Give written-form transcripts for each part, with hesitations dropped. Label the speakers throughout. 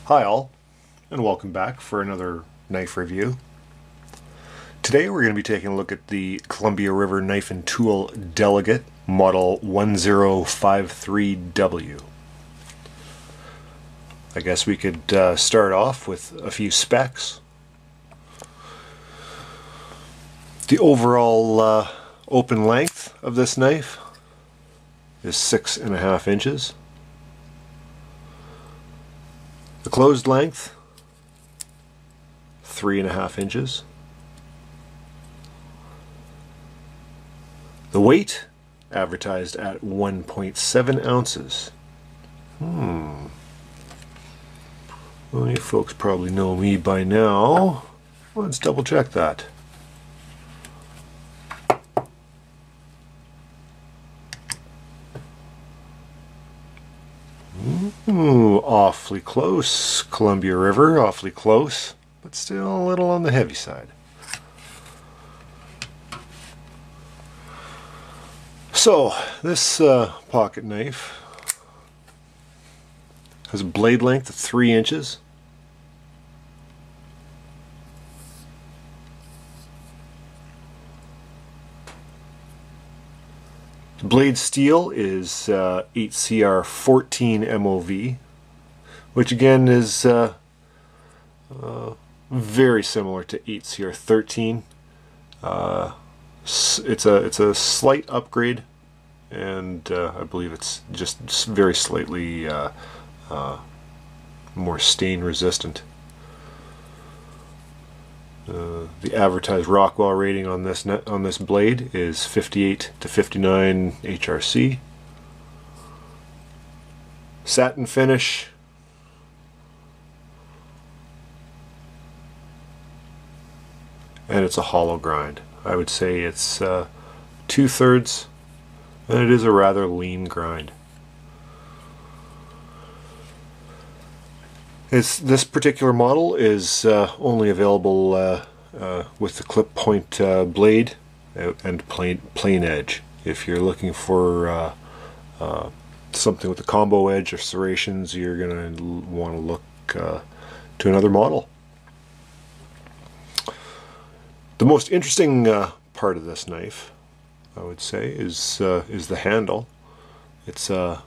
Speaker 1: Hi all, and welcome back for another knife review. Today we're going to be taking a look at the Columbia River Knife and Tool Delegate Model 1053W. I guess we could start off with a few specs. The overall open length of this knife is 6.5 inches. The closed length, 3.5 inches. The weight, advertised at 1.7 ounces. Well, you folks probably know me by now. Let's double check that. Ooh, awfully close, Columbia River, awfully close, but still a little on the heavy side. So, this pocket knife has a blade length of 3 inches. The blade steel is 8CR14 MOV, which again is very similar to 8CR13. It's a slight upgrade, and I believe it's just very slightly more stain resistant. The advertised Rockwell rating on this blade is 58 to 59 HRC. Satin finish. And it's a hollow grind. I would say it's 2/3, and it is a rather lean grind. This particular model is only available with the clip point blade and plain edge. If you're looking for something with a combo edge or serrations, you're going to want to look to another model. The most interesting part of this knife, I would say, is the handle. It's a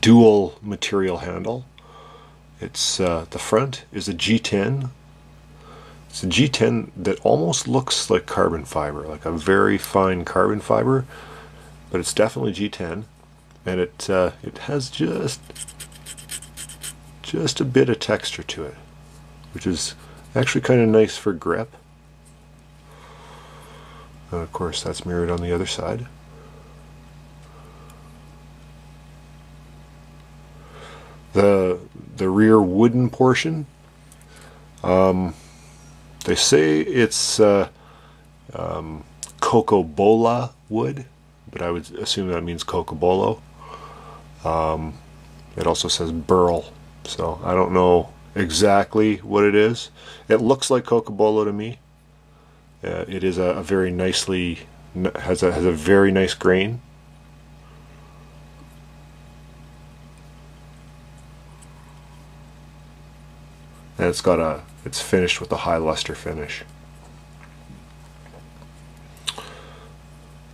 Speaker 1: dual material handle. It's the front is a G10. It's a G10 that almost looks like carbon fiber, like a very fine carbon fiber, but it's definitely G10, and it has just a bit of texture to it, which is actually kind of nice for grip. And of course, that's mirrored on the other side. The rear wooden portion, they say it's Cocobola wood, but I would assume that means Cocobolo. It also says burl, so I don't know exactly what it is. It looks like Cocobolo to me. It is a very nicely has a very nice grain. And it's finished with a high luster finish.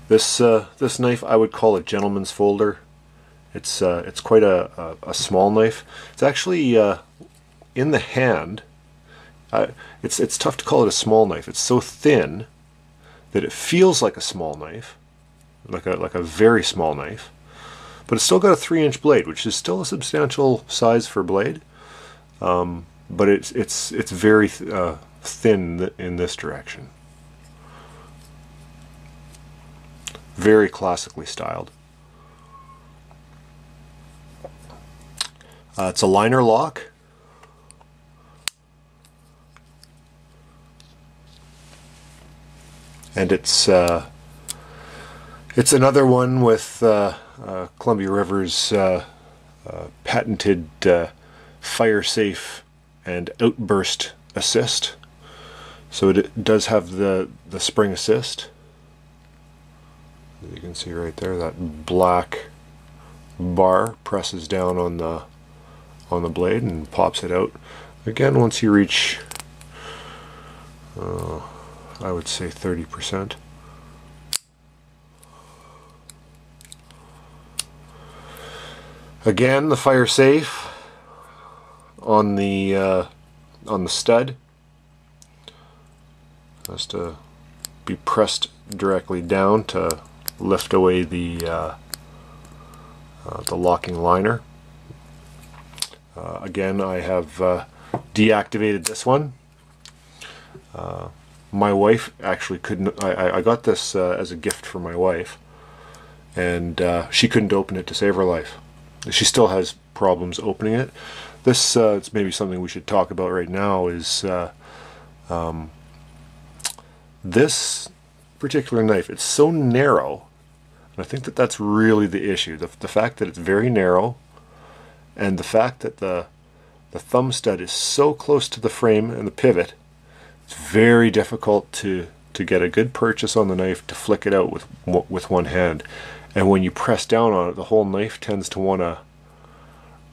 Speaker 1: This knife I would call a gentleman's folder. It's quite a small knife. It's actually in the hand. It's tough to call it a small knife. It's so thin that it feels like a small knife, like a very small knife, but it's still got a 3-inch blade, which is still a substantial size for blade. But it's very thin in this direction. Very classically styled. It's a liner lock. And it's another one with Columbia River's patented firesafe and outburst assist. So it does have the spring assist. As you can see right there, that black bar presses down on on the blade and pops it out. Again, once you reach, I would say 30%. Again, the fire safe on the stud has to be pressed directly down to lift away the locking liner. Again, I have deactivated this one. My wife actually couldn't. I got this as a gift for my wife, and she couldn't open it to save her life. She still has problems opening it. This it's maybe something we should talk about right now. Is this particular knife? It's so narrow, and I think that that's really the issue. The fact that it's very narrow, and the fact that the thumb stud is so close to the frame and the pivot. It's very difficult to get a good purchase on the knife to flick it out with one hand. And when you press down on it, the whole knife tends to want to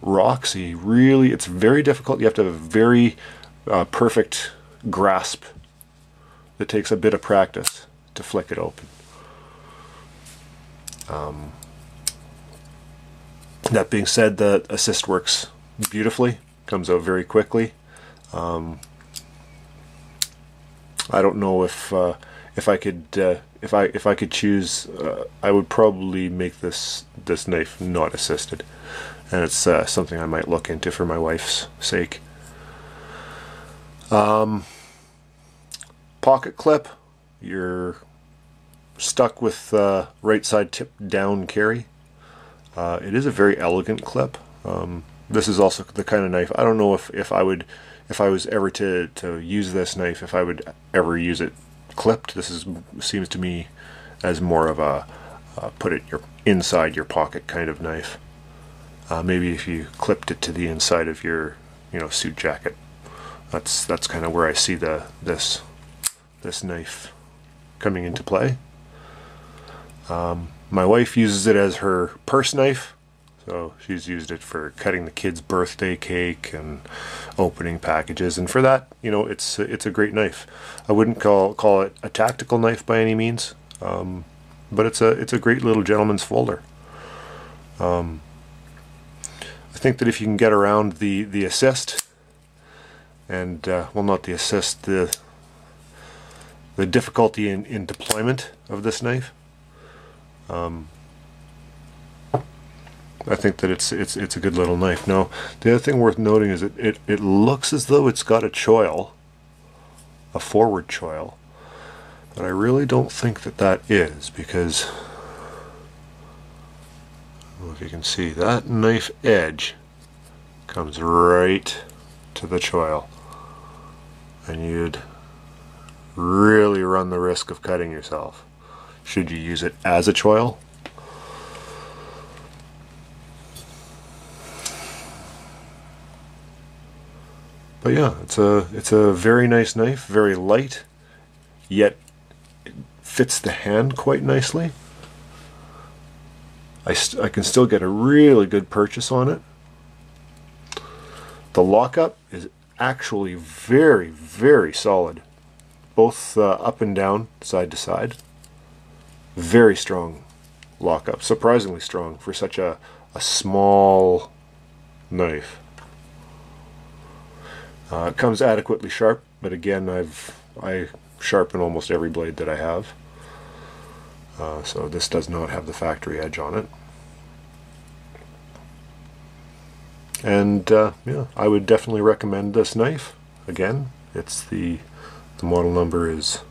Speaker 1: rock. So really, it's very difficult. You have to have a very perfect grasp. It takes a bit of practice to flick it open. That being said, the assist works beautifully. Comes out very quickly. I don't know if I could choose, I would probably make this knife not assisted, and it's something I might look into for my wife's sake. Pocket clip, you're stuck with right side tip down carry. It is a very elegant clip. This is also the kind of knife, I don't know if I was ever to use this knife, if I would ever use it clipped. This seems to me as more of a put it inside your pocket kind of knife. Maybe if you clipped it to the inside of your suit jacket. That's kind of where I see this knife coming into play. My wife uses it as her purse knife. So she's used it for cutting the kids' birthday cake and opening packages, and for that, it's a great knife. I wouldn't call it a tactical knife by any means, but it's a great little gentleman's folder. I think that if you can get around the assist, and well, not the assist, the difficulty in deployment of this knife. I think that it's a good little knife. Now, the other thing worth noting is it looks as though it's got a choil, a forward choil, but I really don't think that is, because I don't know if you can see that knife edge comes right to the choil, and you'd really run the risk of cutting yourself should you use it as a choil. But yeah, it's a very nice knife, very light, yet it fits the hand quite nicely. I can still get a really good purchase on it. The lockup is actually very, very solid, both up and down, side to side. Very strong lockup, surprisingly strong for such a small knife. It comes adequately sharp, but again, I sharpen almost every blade that I have, so this does not have the factory edge on it. And yeah, I would definitely recommend this knife. Again, it's the model number is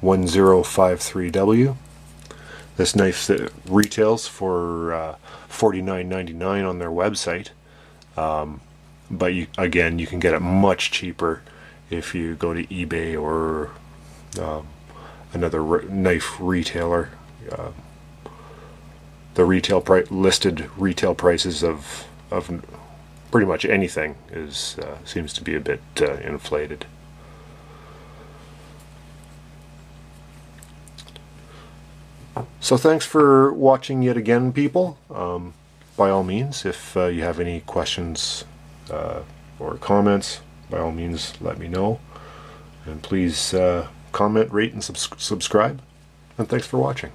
Speaker 1: 1053W. This knife retails for $49.99 on their website. But again, you can get it much cheaper if you go to eBay or another knife retailer. The listed retail prices of pretty much anything seems to be a bit inflated. So thanks for watching yet again, people. by all means. If you have any questions or comments, by all means let me know. And please comment, rate, and subscribe. And thanks for watching.